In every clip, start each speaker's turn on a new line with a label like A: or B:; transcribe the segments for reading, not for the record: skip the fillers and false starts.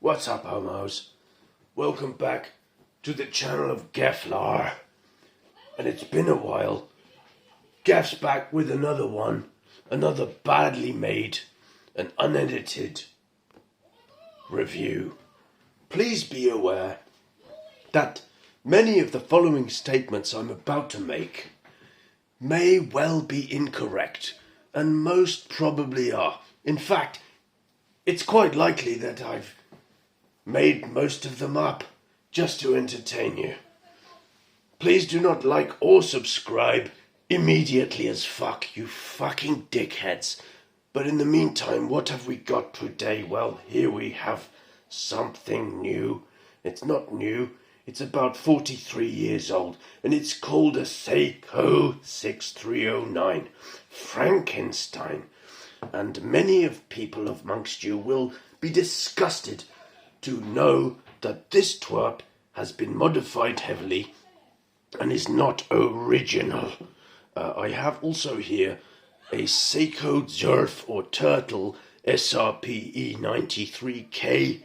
A: What's up, homos? Welcome back to the channel of Geflar. And it's been a while. Gef's back with another one. Another badly made and unedited review. Please be aware that many of the following statements I'm about to make may well be incorrect, and most probably are. In fact, it's quite likely that I've made most of them up just to entertain you. Please do not like or subscribe immediately as fuck, you fucking dickheads. But in the meantime, what have we got today? Well, here we have something new. It's not new. It's about 43 years old, and it's called a Seiko 6309 Frankenstein. And many of people amongst you will be disgusted to know that this twerp has been modified heavily and is not original. I have also here a Seiko Zerf or Turtle SRP E93K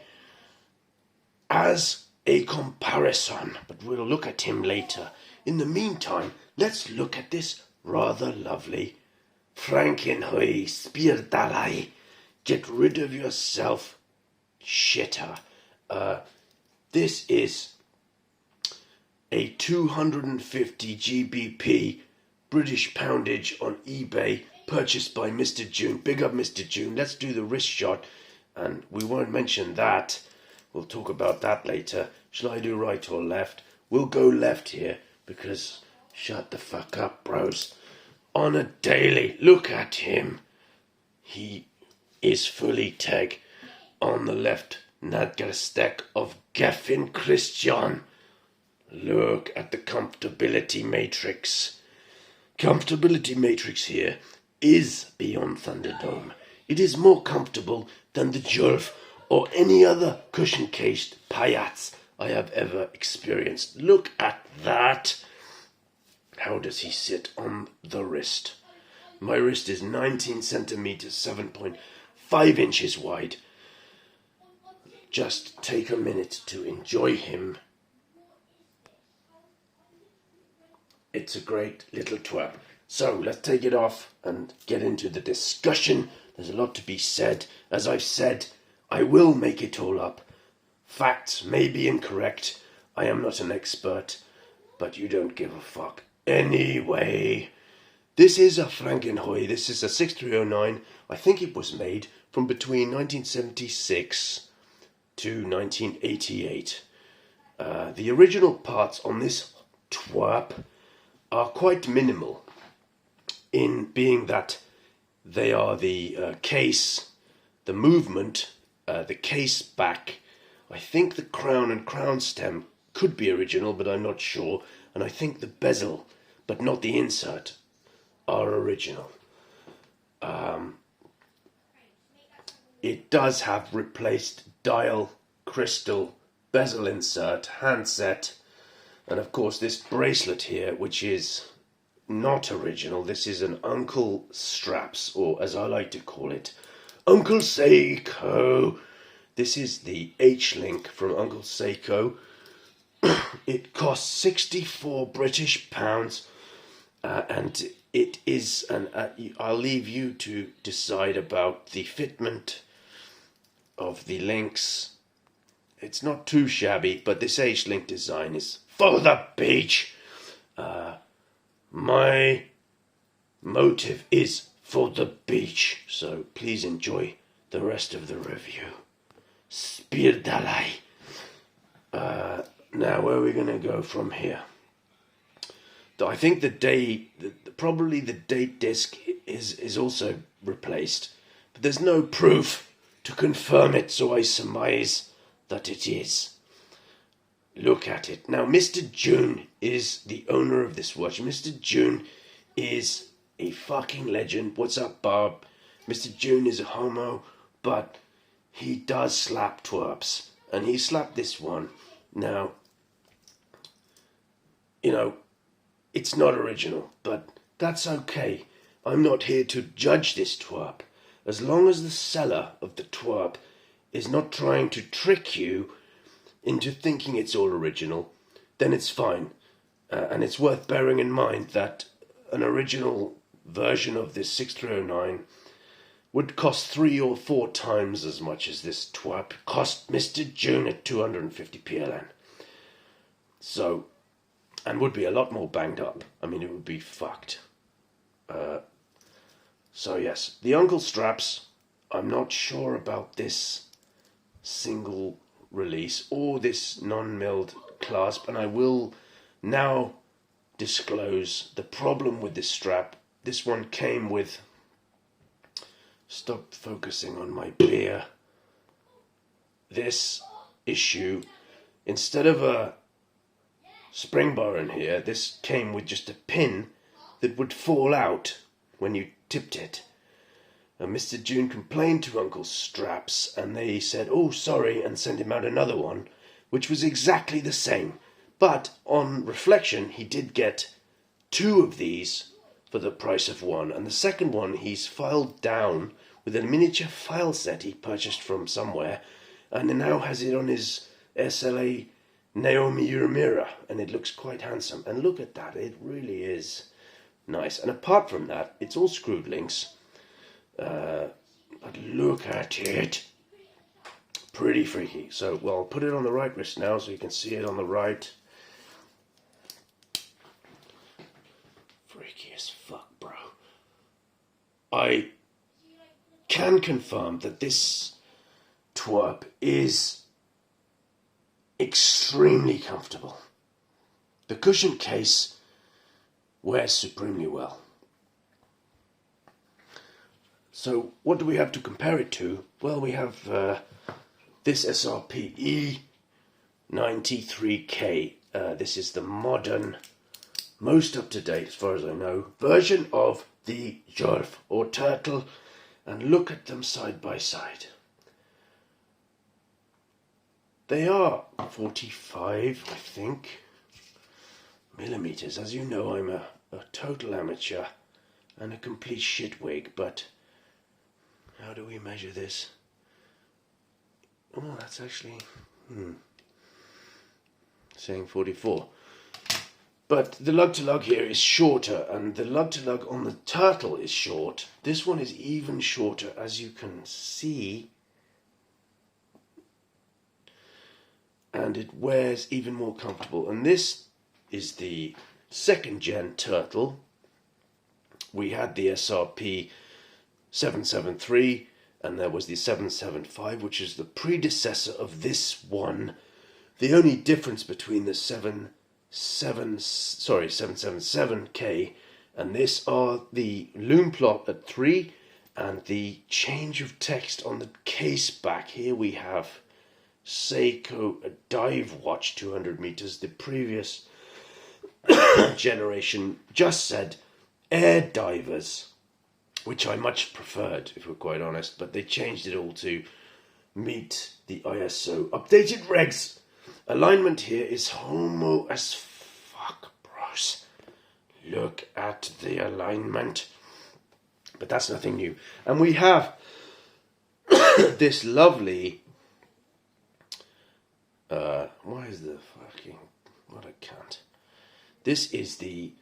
A: as a comparison, but we'll look at him later. In the meantime, let's look at this rather lovely Frankenstein Spirdalai. Get rid of yourself, shitter. This is a 250 GBP British poundage on eBay, purchased by Mr. June. Big up Mr. June. Let's do the wrist shot, and we won't mention that. We'll talk about that later. Shall I do right or left? We'll go left here, because shut the fuck up, bros. On a daily, look at him. He is fully tag. On the left, Nadgerstek of Geffen Christian. Look at the comfortability matrix. Comfortability matrix here is beyond Thunderdome. It is more comfortable than the Jolf or any other cushion-cased payats I have ever experienced. Look at that. How does he sit on the wrist? My wrist is 19 centimeters, 7.5 inches wide. Just take a minute to enjoy him. It's a great little twerp. So let's take it off and get into the discussion. There's a lot to be said. As I've said, I will make it all up. Facts may be incorrect. I am not an expert, but you don't give a fuck. Anyway, this is a Frankenstein. This is a 6309. I think it was made from between 1976 to 1988. The original parts on this twerp are quite minimal, in being that they are the case, the movement, the case back. I think the crown and crown stem could be original, but I'm not sure. And I think the bezel, but not the insert, are original. It does have replaced dial, crystal, bezel insert, handset, and of course this bracelet here, which is not original. This is an Uncle Straps, or as I like to call it, Uncle Seiko. This is the H-Link from Uncle Seiko. It costs 64 British pounds, and it is I'll leave you to decide about the fitment of the links. It's not too shabby, but this H-Link design is for the beach. My motive is for the beach, so please enjoy the rest of the review. Spirdalai. Now, where are we going to go from here? I think probably the date disc is also replaced, but there's no proof to confirm it, so I surmise that it is. Look at it. Now, Mr. June is the owner of this watch. Mr. June is a fucking legend. What's up, Bob? Mr. June is a homo, but he does slap twerps, and he slapped this one. Now, it's not original, but that's okay. I'm not here to judge this twerp. As long as the seller of the twerp is not trying to trick you into thinking it's all original, then it's fine. And it's worth bearing in mind that an original version of this 6309 would cost 3 or 4 times as much as this twerp cost Mr. June at 250 PLN. So, and would be a lot more banged up. I mean, it would be fucked. So yes, the uncle straps, I'm not sure about this single release or this non-milled clasp, and I will now disclose the problem with this strap. This one came with, stop focusing on my beer, this issue, instead of a spring bar in here, this came with just a pin that would fall out when you tipped it. And Mr. June complained to Uncle's straps, and they said, oh, sorry, and sent him out another one, which was exactly the same. But on reflection, he did get 2 of these for the price of 1. And the second one he's filed down with a miniature file set he purchased from somewhere, and now has it on his SLA Naomi Uramura, and it looks quite handsome. And look at that, it really is nice. And apart from that, it's all screwed links. But look at it. Pretty freaky. So, well, I'll put it on the right wrist now so you can see it on the right. Freaky as fuck, bro. I can confirm that this twerp is extremely comfortable. The cushion case wears supremely well. So what do we have to compare it to? Well, we have this SRP E93K. This is the modern, most up-to-date, as far as I know, version of the Jorf or turtle. And look at them side by side. They are 45, I think, millimeters. As you know, I'm a total amateur and a complete shitwig, but how do we measure this? Oh, that's actually saying 44. But the lug-to-lug here is shorter, and the lug-to-lug on the turtle is short. This one is even shorter, as you can see. And it wears even more comfortable. And this is the 2nd gen turtle. We had the SRP 773, and there was the 775, which is the predecessor of this one. The only difference between the 777K and this are the lume plot at 3 and the change of text on the case back. Here we have Seiko, a dive watch, 200 meters. The previous generation just said air divers, which I much preferred, if we're quite honest, but they changed it all to meet the ISO updated regs. Alignment here is homo as fuck, bros. Look at the alignment. But that's nothing new. And we have this lovely why is the fucking, what I can't. This is the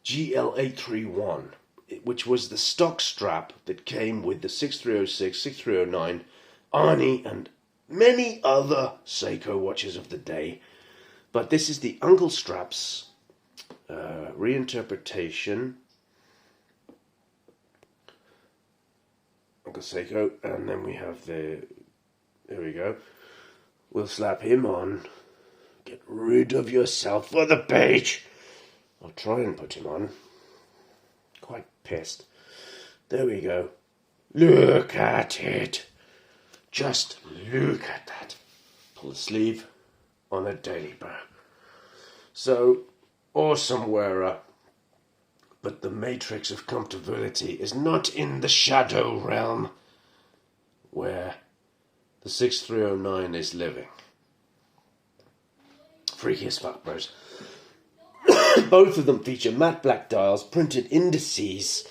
A: GL831, which was the stock strap that came with the 6306, 6309, Arnie, and many other Seiko watches of the day. But this is the Uncle Straps reinterpretation. Uncle Seiko, and then we have the, there we go. We'll slap him on. Get rid of yourself for the page. I'll try and put him on. Quite pissed. There we go. Look at it. Just look at that. Pull the sleeve on a daily bro. So, awesome wearer. But the matrix of comfortability is not in the shadow realm where the 6309 is living. Freaky as fuck, bros. Both of them feature matte black dials, printed indices.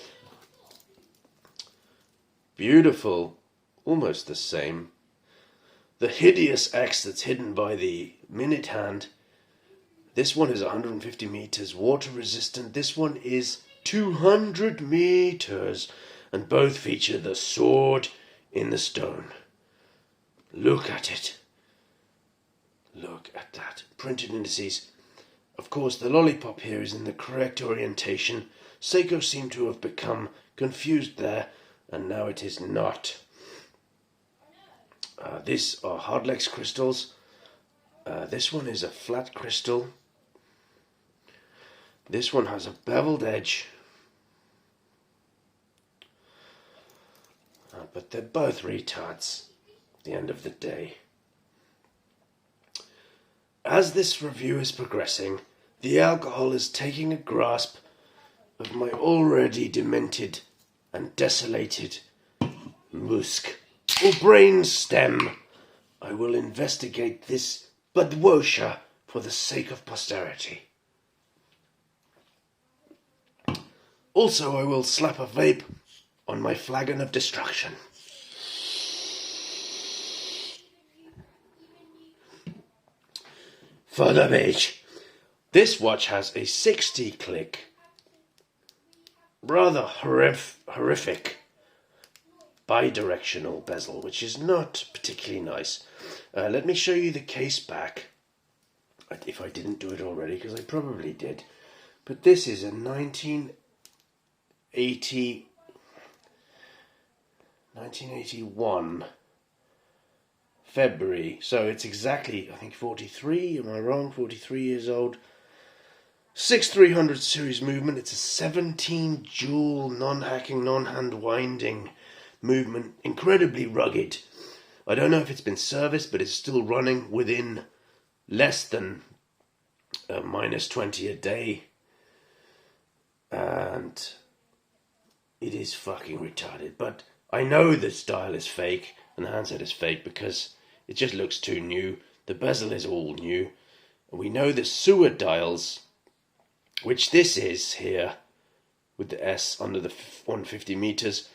A: Beautiful. Almost the same. the hideous X that's hidden by the minute hand. This one is 150 meters, water resistant. This one is 200 meters, and both feature the sword in the stone. Look at it. Look at that. Printed indices. Of course, the lollipop here is in the correct orientation. Seiko seemed to have become confused there, and now it is not. These are hardlex crystals. This one is a flat crystal. This one has a beveled edge. But they're both retards at the end of the day. As this review is progressing, the alcohol is taking a grasp of my already demented and desolated musk or brain stem. I will investigate this badwosha for the sake of posterity. Also, I will slap a vape on my flagon of destruction. For the page. This watch has a 60-click, rather horrific bidirectional bezel, which is not particularly nice. Let me show you the case back, if I didn't do it already, because I probably did. But this is a 1981 February, so it's exactly, I think, 43, am I wrong? 43 years old. 6300 series movement. It's a 17 jewel non-hacking, non-hand winding movement, incredibly rugged. I don't know if it's been serviced, but it's still running within less than minus 20 a day, and it is fucking retarded. But I know the style is fake and the handset is fake because it just looks too new. The bezel is all new, and we know the sewer dials, which this is here with the S under the 150 meters.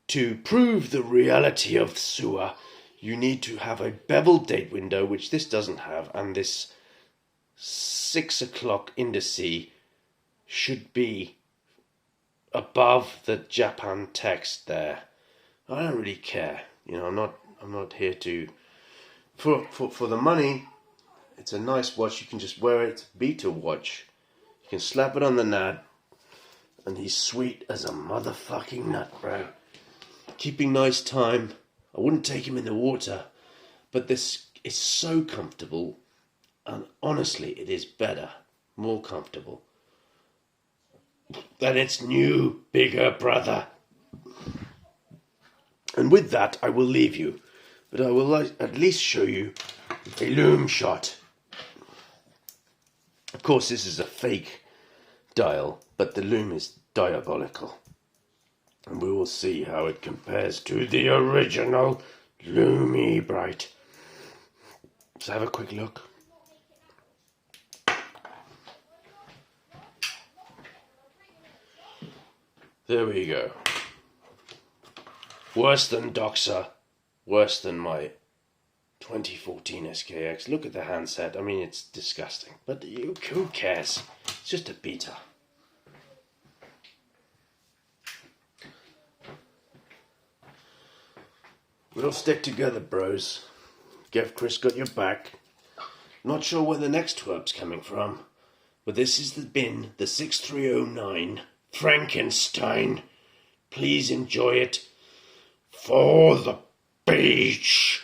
A: To prove the reality of sewer, you need to have a beveled date window, which this doesn't have, and this 6 o'clock indice should be above the Japan text there. I don't really care, you know. I'm not here to for the money. It's a nice watch. You can just wear it. Beta watch. You can slap it on the nad, and he's sweet as a motherfucking nut, bro. Keeping nice time. I wouldn't take him in the water, but this is so comfortable, and honestly, it is better, more comfortable than its new, bigger brother. And with that, I will leave you, but I will at least show you a lume shot. Of course, this is a fake dial, but the lume is diabolical. And we will see how it compares to the original Lume Bright. Let's have a quick look. There we go. Worse than Doxa, worse than my 2014 SKX. Look at the handset. I mean, it's disgusting. But who cares? It's just a beta. We'll stick together, bros. Gev Chris got your back. Not sure where the next twerp's coming from, but this is the bin, the 6309 Frankenstein. Please enjoy it for the beach.